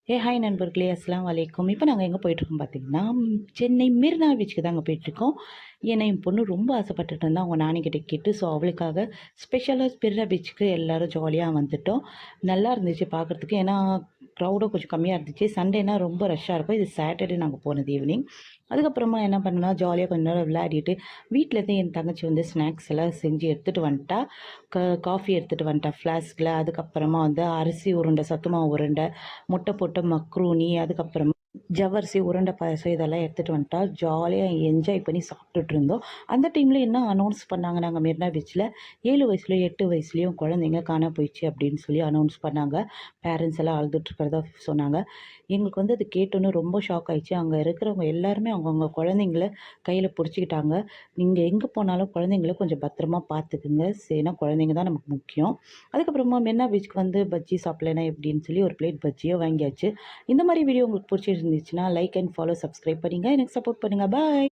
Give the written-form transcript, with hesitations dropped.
Hi நண்பர்களே, அஸ்ஸலாமு அலைக்கும். இப்போ நாங்கள் எங்கே போயிட்டுருக்கோம் பார்த்தீங்கன்னா, சென்னை மெரினா பீச்சுக்கு தாங்க போயிட்டுருக்கோம். ஏன்னா என் பொண்ணு ரொம்ப ஆசைப்பட்டுட்டு இருந்தா அவங்க நானிக்கிட்ட கேட்டு, ஸோ அவளுக்காக ஸ்பெஷலாக மெரினா பீச்சுக்கு எல்லோரும் ஜாலியாக வந்துட்டோம். நல்லா இருந்துச்சு பார்க்குறதுக்கு. ஏன்னா க்ரௌடும் கொஞ்சம் கம்மியாக இருந்துச்சு. சண்டேனா ரொம்ப ரஷ்ஷாக இருக்கும். இது சாட்டர்டே நாங்கள் போனது ஈவினிங். அதுக்கப்புறமா என்ன பண்ணோன்னா, ஜாலியாக கொஞ்ச நேரம் விளையாடிட்டு, வீட்டிலேருந்து என் தங்கச்சி வந்து ஸ்நாக்ஸ் எல்லாம் செஞ்சு எடுத்துகிட்டு வந்துட்டா. காஃபி எடுத்துகிட்டு வந்துட்டா ஃப்ளாஸ்கில். அதுக்கப்புறமா வந்து அரிசி உருண்டை, சத்து மாவு உருண்டை, முட்டை போட்ட மக்ரூனி, அதுக்கப்புறமா ஜவ்வரிசி, உருண்டை பாயாசம் இதெல்லாம் எடுத்துகிட்டு வந்துட்டா. ஜாலியாக என்ஜாய் பண்ணி சாப்பிட்டுட்டு இருந்தோம். அந்த டைமில் என்ன அனௌன்ஸ் பண்ணாங்க, நாங்கள் மெரினா பீச்சில் 7 வயசுலையும் 8 வயசுலேயும் குழந்தைங்க காணா போயிடுச்சு அப்படின்னு சொல்லி அனௌன்ஸ் பண்ணாங்க. பேரண்ட்ஸ் எல்லாம் அழுதுட்டுருக்கிறதா சொன்னாங்க. எங்களுக்கு வந்து அது கேட்டோன்னே ரொம்ப ஷாக் ஆயிடுச்சு. அங்கே இருக்கிறவங்க எல்லாருமே அவங்கவுங்க குழந்தைங்கள கையில் பிடிச்சிக்கிட்டாங்க. நீங்கள் எங்கே போனாலும் குழந்தைங்கள கொஞ்சம் பத்திரமா பார்த்துக்குங்க. ஏன்னா குழந்தைங்க தான் நமக்கு முக்கியம். அதுக்கப்புறமா மெரினா பீச்சுக்கு வந்து பஜ்ஜி சாப்பிட்லனா எப்படின்னு சொல்லி ஒரு பிளேட் பஜ்ஜியோ வாங்கியாச்சு. இந்த மாதிரி வீடியோ உங்களுக்கு பிடிச்சிருந்துச்சுன்னா லைக் அண்ட் ஃபாலோ, சப்ஸ்கிரைப் பண்ணிங்க. எனக்கு சப்போர்ட் பண்ணுங்கள். பாய்.